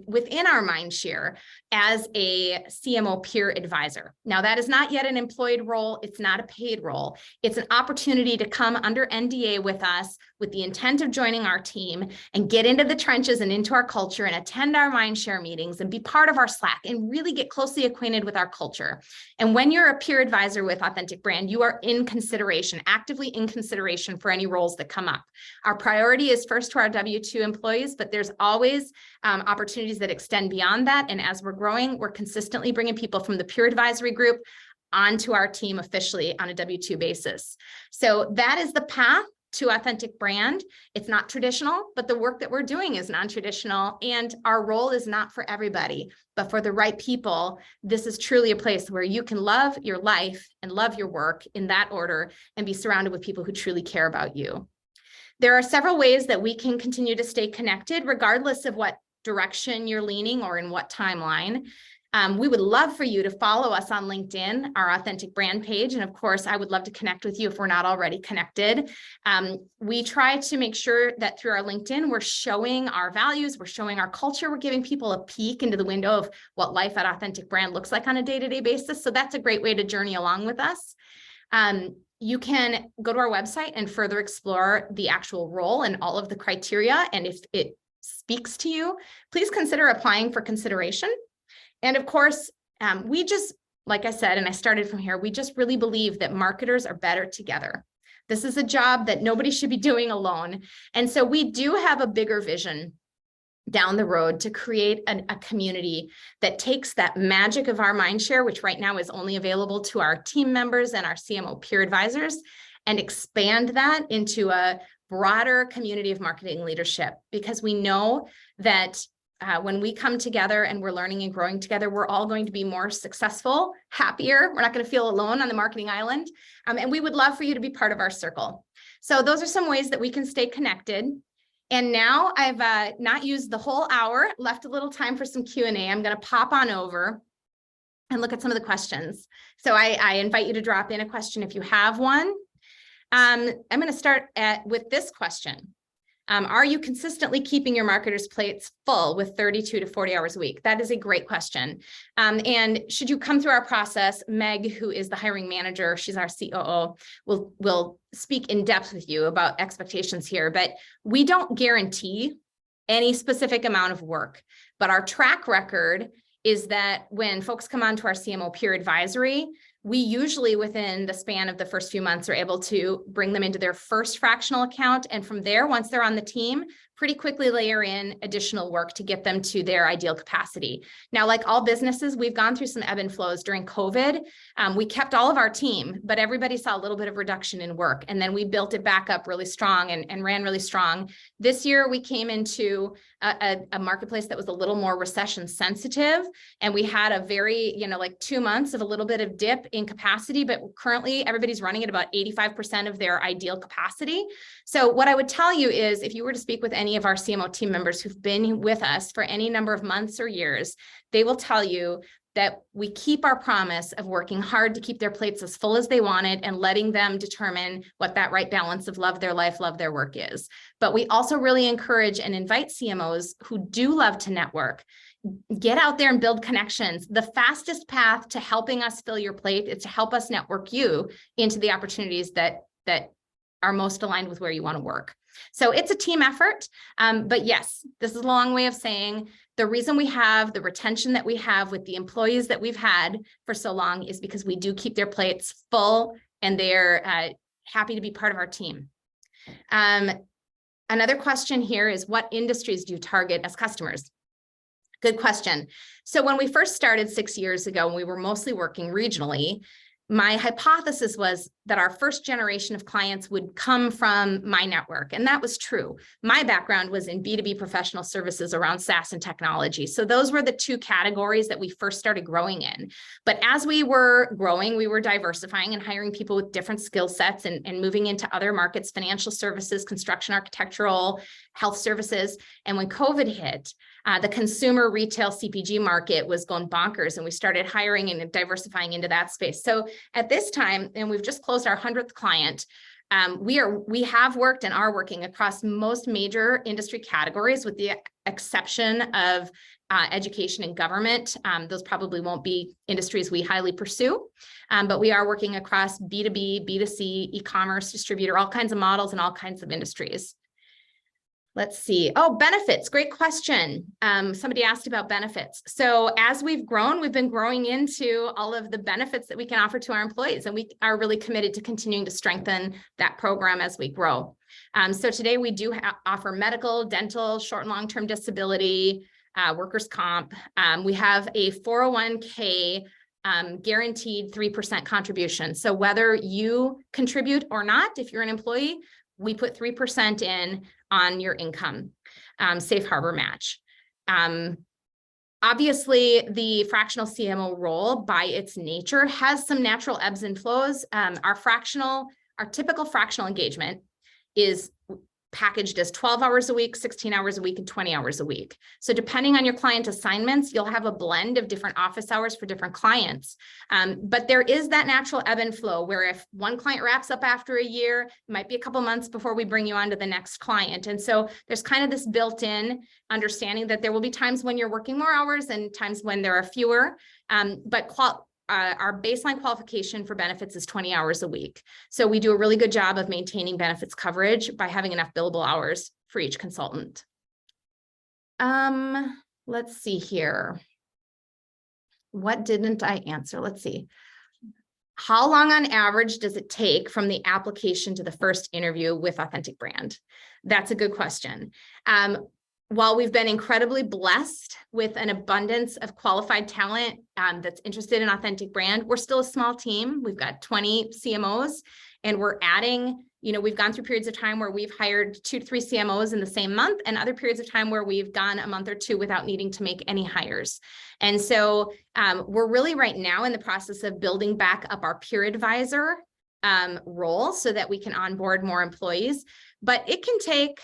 within our Mindshare as a CMO peer advisor. Now, that is not yet an employed role. It's not a paid role. It's an opportunity to come under NDA with us with the intent of joining our team and get into the trenches and into our culture and attend our Mindshare meetings and be part of our Slack and really get closely acquainted with our culture. And when you're a peer advisor with Authentic Brand, you are in consideration, actively in consideration for any roles that come up. Our priority is first to our W-2 employees, but there's always opportunities that extend beyond that. And as we're growing, we're consistently bringing people from the peer advisory group onto our team officially on a W-2 basis. So that is the path to Authentic Brand. It's not traditional, but the work that we're doing is non-traditional, and our role is not for everybody, but for the right people. This is truly a place where you can love your life and love your work in that order and be surrounded with people who truly care about you. There are several ways that we can continue to stay connected, regardless of what direction you're leaning or in what timeline. We would love for you to follow us on LinkedIn, our Authentic Brand page. And of course, I would love to connect with you if we're not already connected. We try to make sure that through our LinkedIn, we're showing our values, we're showing our culture, we're giving people a peek into the window of what life at Authentic Brand looks like on a day-to-day basis. So that's a great way to journey along with us. You can go to our website and further explore the actual role and all of the criteria. And if it speaks to you, please consider applying for consideration. And of course, we just, like I said, and I started from here, we just really believe that marketers are better together. This is a job that nobody should be doing alone. And so we do have a bigger vision down the road to create a community that takes that magic of our Mindshare, which right now is only available to our team members and our CMO peer advisors, and expand that into a broader community of marketing leadership, because we know that when we come together and we're learning and growing together, we're all going to be more successful, happier. We're not going to feel alone on the marketing island. And we would love for you to be part of our circle. So those are some ways that we can stay connected. And now I've not used the whole hour, left a little time for some Q&A. I'm going to pop on over and look at some of the questions. So I invite you to drop in a question if you have one. I'm going to start with this question. Are you consistently keeping your marketers' plates full with 32 to 40 hours a week? That is a great question. And should you come through our process, Meg, who is the hiring manager, she's our COO, will speak in depth with you about expectations here. But we don't guarantee any specific amount of work. But our track record is that when folks come on to our CMO peer advisory, we usually within the span of the first few months are able to bring them into their first fractional account. And from there, once they're on the team, pretty quickly layer in additional work to get them to their ideal capacity. Now, like all businesses, we've gone through some ebb and flows during COVID. We kept all of our team, but everybody saw a little bit of reduction in work. And then we built it back up really strong and ran really strong. This year, we came into a marketplace that was a little more recession sensitive. And we had a very, like 2 months of a little bit of dip in capacity, but currently everybody's running at about 85% of their ideal capacity. So what I would tell you is if you were to speak with any of our CMO team members who've been with us for any number of months or years, they will tell you that we keep our promise of working hard to keep their plates as full as they want it and letting them determine what that right balance of love their life, love their work is. But we also really encourage and invite CMOs who do love to network, get out there and build connections. The fastest path to helping us fill your plate is to help us network you into the opportunities that are most aligned with where you want to work. So it's a team effort. But yes, this is a long way of saying the reason we have the retention that we have with the employees that we've had for so long is because we do keep their plates full and they're happy to be part of our team. Another question here is, what industries do you target as customers? Good question. So when we first started 6 years ago, and we were mostly working regionally, my hypothesis was that our first generation of clients would come from my network. And that was true. My background was in B2B professional services around SaaS and technology. So those were the two categories that we first started growing in. But as we were growing, we were diversifying and hiring people with different skill sets and moving into other markets, financial services, construction, architectural, health services. And when COVID hit, the consumer retail CPG market was going bonkers, and we started hiring and diversifying into that space. So at this time, and we've just closed our 100th client, we have worked and are working across most major industry categories, with the exception of education and government. Those probably won't be industries we highly pursue, but we are working across B2B, B2C, e-commerce, distributor, all kinds of models and all kinds of industries. Let's see. Oh, benefits. Great question. Somebody asked about benefits. So as we've grown, we've been growing into all of the benefits that we can offer to our employees, and we are really committed to continuing to strengthen that program as we grow. So today we do offer medical, dental, short and long-term disability, workers' comp. We have a 401k guaranteed 3% contribution. So whether you contribute or not, if you're an employee, we put 3% in on your income, safe harbor match. Obviously, the fractional CMO role by its nature has some natural ebbs and flows. Our typical fractional engagement is packaged as 12 hours a week, 16 hours a week, and 20 hours a week. So depending on your client assignments, you'll have a blend of different office hours for different clients. But there is that natural ebb and flow where if one client wraps up after a year, it might be a couple months before we bring you on to the next client. And so there's kind of this built-in understanding that there will be times when you're working more hours and times when there are fewer, but our baseline qualification for benefits is 20 hours a week. So we do a really good job of maintaining benefits coverage by having enough billable hours for each consultant. Let's see here. What didn't I answer? Let's see. How long on average does it take from the application to the first interview with Authentic Brand? That's a good question. While we've been incredibly blessed with an abundance of qualified talent that's interested in Authentic Brand, we're still a small team. We've got 20 CMOs, and we're adding, we've gone through periods of time where we've hired 2 to 3 CMOs in the same month, and other periods of time where we've gone a month or two without needing to make any hires. And so we're really right now in the process of building back up our peer advisor role so that we can onboard more employees. But it can take,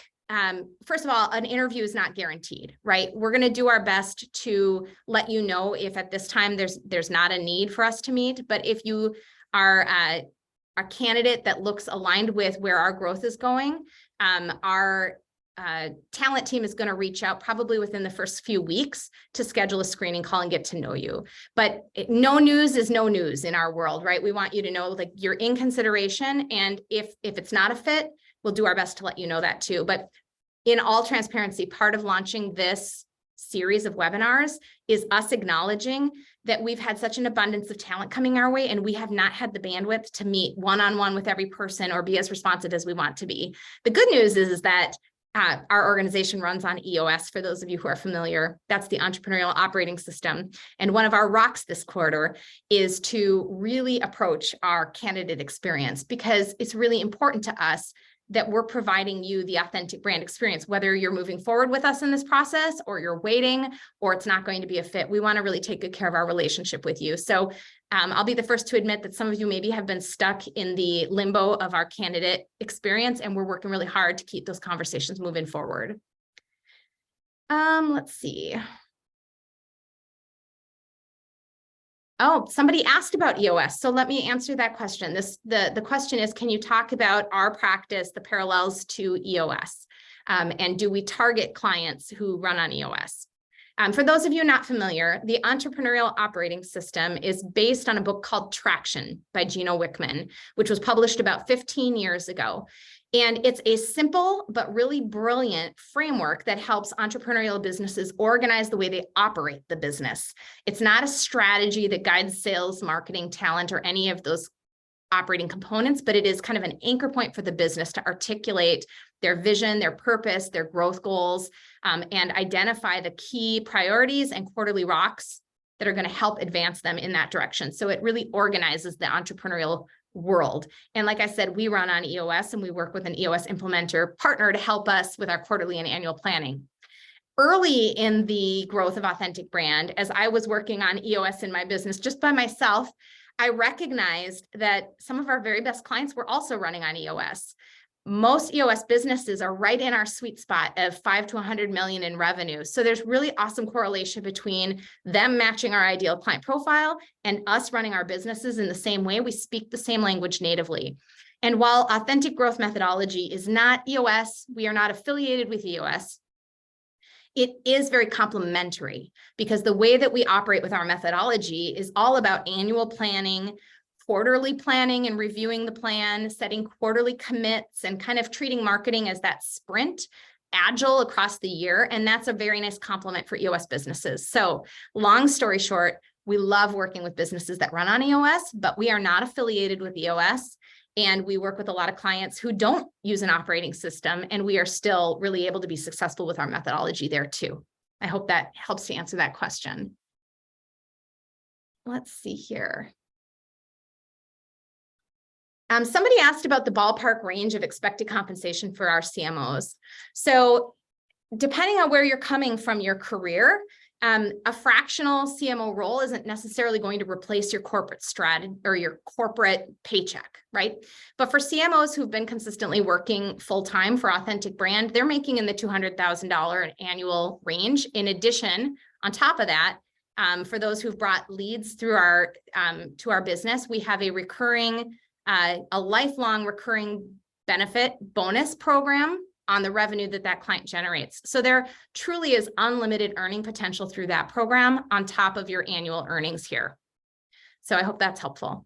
first of all, an interview is not guaranteed, right? We're going to do our best to let you know if at this time there's not a need for us to meet. But if you are a candidate that looks aligned with where our growth is going, our talent team is going to reach out probably within the first few weeks to schedule a screening call and get to know you. But no news is no news in our world, right? We want you to know like you're in consideration, and if it's not a fit, we'll do our best to let you know that too. But in all transparency, part of launching this series of webinars is us acknowledging that we've had such an abundance of talent coming our way, and we have not had the bandwidth to meet one-on-one with every person or be as responsive as we want to be. The good news is that our organization runs on EOS, for those of you who are familiar. That's the entrepreneurial operating system. And one of our rocks this quarter is to really approach our candidate experience, because it's really important to us that we're providing you the Authentic Brand experience, whether you're moving forward with us in this process or you're waiting or it's not going to be a fit. We want to really take good care of our relationship with you. So I'll be the first to admit that some of you maybe have been stuck in the limbo of our candidate experience, and we're working really hard to keep those conversations moving forward. Let's see. Oh, somebody asked about EOS. So let me answer that question. The question is, can you talk about our practice, the parallels to EOS? And do we target clients who run on EOS? For those of you not familiar, the entrepreneurial operating system is based on a book called Traction by Gino Wickman, which was published about 15 years ago. And it's a simple but really brilliant framework that helps entrepreneurial businesses organize the way they operate the business. It's not a strategy that guides sales, marketing, talent, or any of those operating components, but it is kind of an anchor point for the business to articulate their vision, their purpose, their growth goals, and identify the key priorities and quarterly rocks that are going to help advance them in that direction. So it really organizes the entrepreneurial world. And like I said, we run on EOS and we work with an EOS implementer partner to help us with our quarterly and annual planning. Early in the growth of Authentic Brand, as I was working on EOS in my business just by myself, I recognized that some of our very best clients were also running on EOS. Most EOS businesses are right in our sweet spot of 5 to 100 million in revenue. So there's really awesome correlation between them matching our ideal client profile and us running our businesses in the same way. We speak the same language natively. And while Authentic Growth Methodology is not EOS, we are not affiliated with EOS, it is very complementary because the way that we operate with our methodology is all about annual planning, quarterly planning and reviewing the plan, setting quarterly commits, and kind of treating marketing as that sprint, agile across the year. And that's a very nice complement for EOS businesses. So long story short, we love working with businesses that run on EOS, but we are not affiliated with EOS. And we work with a lot of clients who don't use an operating system, and we are still really able to be successful with our methodology there too. I hope that helps to answer that question. Let's see here. Somebody asked about the ballpark range of expected compensation for our CMOs. So depending on where you're coming from your career, a fractional CMO role isn't necessarily going to replace your corporate strategy or your corporate paycheck, right? But for CMOs who've been consistently working full-time for Authentic Brand, they're making in the $200,000 annual range. In addition, on top of that, for those who've brought leads through our to our business, we have a recurring, a lifelong recurring benefit bonus program on the revenue that client generates. So there truly is unlimited earning potential through that program on top of your annual earnings here. So I hope that's helpful.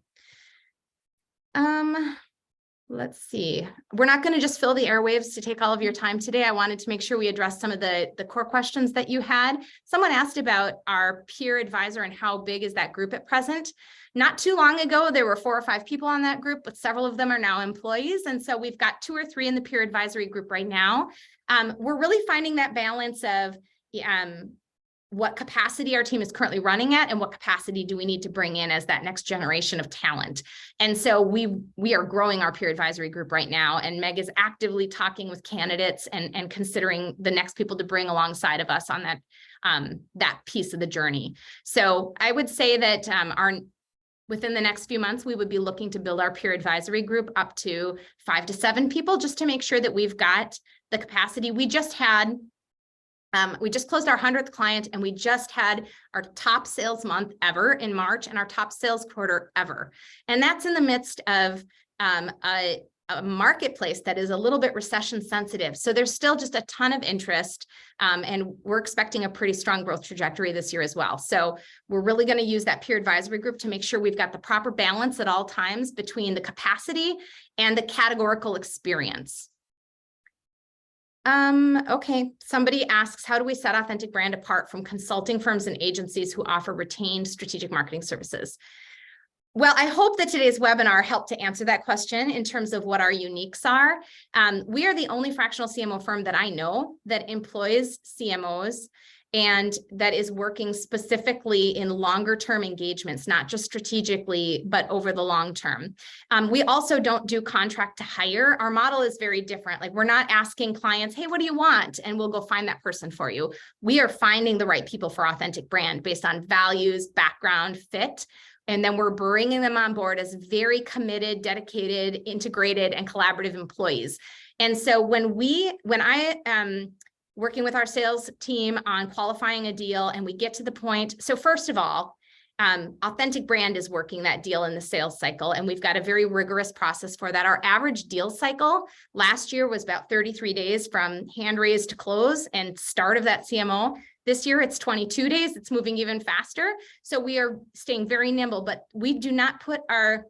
Let's see. We're not going to just fill the airwaves to take all of your time today. I wanted to make sure we addressed some of the core questions that you had. Someone asked about our peer advisor and how big is that group at present. Not too long ago, there were 4 or 5 people on that group, but several of them are now employees. And so we've got 2 or 3 in the peer advisory group right now. We're really finding that balance of what capacity our team is currently running at and what capacity do we need to bring in as that next generation of talent. And so we are growing our peer advisory group right now, and Meg is actively talking with candidates and considering the next people to bring alongside of us on that piece of the journey. So I would say that within the next few months, we would be looking to build our peer advisory group up to 5 to 7 people just to make sure that we've got the capacity. We just closed our 100th client, and we just had our top sales month ever in March and our top sales quarter ever. And that's in the midst of a marketplace that is a little bit recession sensitive. So there's still just a ton of interest, and we're expecting a pretty strong growth trajectory this year as well. So we're really going to use that peer advisory group to make sure we've got the proper balance at all times between the capacity and the categorical experience. Okay, somebody asks, how do we set Authentic Brand apart from consulting firms and agencies who offer retained strategic marketing services? Well, I hope that today's webinar helped to answer that question in terms of what our uniques are. We are the only fractional CMO firm that I know that employs CMOs and that is working specifically in longer term engagements, not just strategically, but over the long term. We also don't do contract to hire. Our model is very different. Like, we're not asking clients, hey, what do you want? And we'll go find that person for you. We are finding the right people for Authentic Brand based on values, background, fit. And then we're bringing them on board as very committed, dedicated, integrated, and collaborative employees. And so when I am working with our sales team on qualifying a deal and we get to the point, so first of all, Authentic Brand is working that deal in the sales cycle, and we've got a very rigorous process for that. Our average deal cycle last year was about 33 days from hand raise to close and start of that CMO. This year it's 22 days. It's moving even faster. So we are staying very nimble, but we do not put our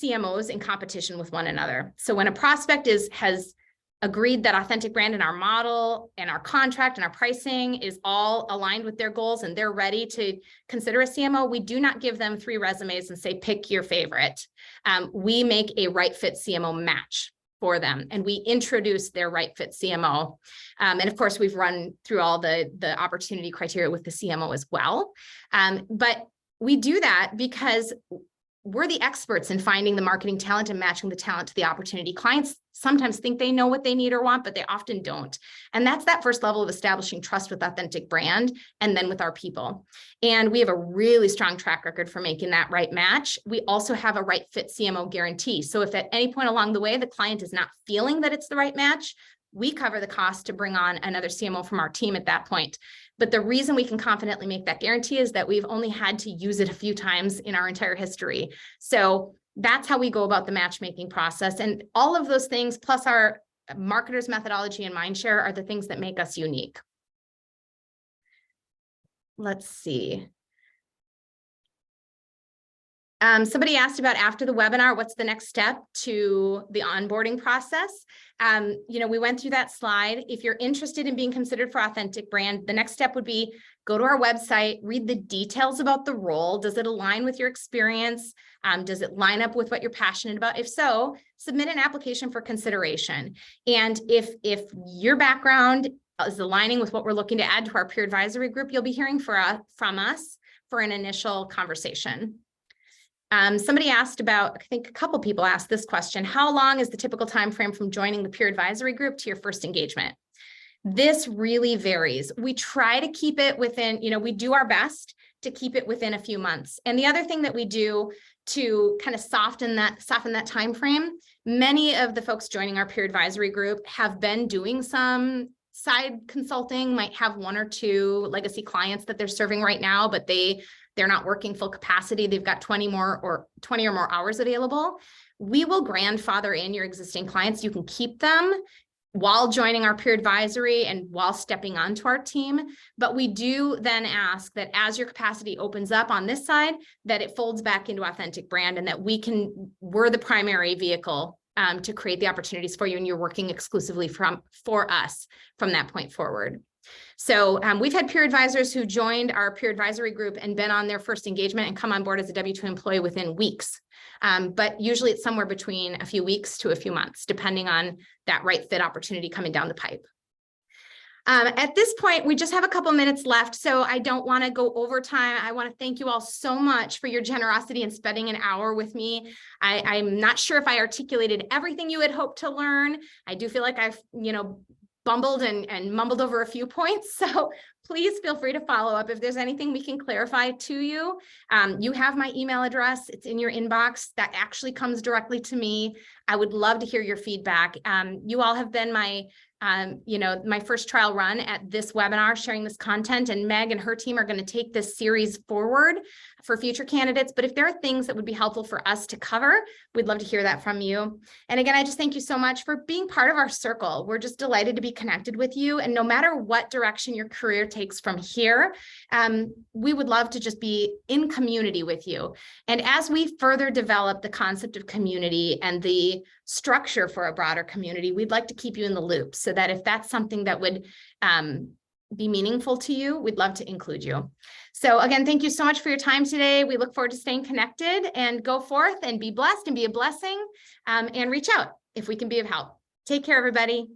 CMOs in competition with one another. So when a prospect has agreed that authentic brand and our model and our contract and our pricing is all aligned with their goals and they're ready to consider a CMO, we do not give them 3 resumes and say, pick your favorite. We make a right fit CMO match for them, and we introduce their right fit CMO. And of course, we've run through all the opportunity criteria with the CMO as well. But we do that because we're the experts in finding the marketing talent and matching the talent to the opportunity. Clients sometimes think they know what they need or want, but they often don't. And that's that first level of establishing trust with authentic brand and then with our people. And we have a really strong track record for making that right match. We also have a right fit CMO guarantee. So if at any point along the way, the client is not feeling that it's the right match, we cover the cost to bring on another CMO from our team at that point. But the reason we can confidently make that guarantee is that we've only had to use it a few times in our entire history. So that's how we go about the matchmaking process. And all of those things, plus our marketers' methodology and mindshare, are the things that make us unique. Let's see. Somebody asked about after the webinar, what's the next step to the onboarding process? We went through that slide. If you're interested in being considered for authentic brand, the next step would be go to our website, read the details about the role. Does it align with your experience? Does it line up with what you're passionate about? If so, submit an application for consideration. And if your background is aligning with what we're looking to add to our peer advisory group, you'll be hearing from us for an initial conversation. Somebody asked about, I think a couple people asked this question, how long is the typical time frame from joining the peer advisory group to your first engagement? This really varies. We try to keep it within, we do our best to keep it within a few months. And the other thing that we do to kind of soften that time frame, many of the folks joining our peer advisory group have been doing some side consulting, might have 1 or 2 legacy clients that they're serving right now, but they're not working full capacity. They've got 20 or more hours available. We will grandfather in your existing clients. You can keep them while joining our peer advisory and while stepping onto our team. But we do then ask that as your capacity opens up on this side, that it folds back into authentic brand and that we're the primary vehicle to create the opportunities for you, and you're working exclusively for us from that point forward. So we've had peer advisors who joined our peer advisory group and been on their first engagement and come on board as a W-2 employee within weeks. But usually it's somewhere between a few weeks to a few months, depending on that right fit opportunity coming down the pipe. At this point, we just have a couple minutes left, so I don't want to go over time. I want to thank you all so much for your generosity in spending an hour with me. I'm not sure if I articulated everything you had hoped to learn. I do feel like I've, bumbled and mumbled over a few points. So please feel free to follow up if there's anything we can clarify to you. You have my email address. It's in your inbox. That actually comes directly to me. I would love to hear your feedback. You all have been my first trial run at this webinar, sharing this content, and Meg and her team are going to take this series forward for future candidates. But if there are things that would be helpful for us to cover, we'd love to hear that from you. And again, I just thank you so much for being part of our circle. We're just delighted to be connected with you. And no matter what direction your career takes from here, we would love to just be in community with you. And as we further develop the concept of community and the structure for a broader community, we'd like to keep you in the loop so that if that's something that would be meaningful to you, we'd love to include you. So again, thank you so much for your time today. We look forward to staying connected, and go forth and be blessed and be a blessing, and reach out if we can be of help. Take care, everybody.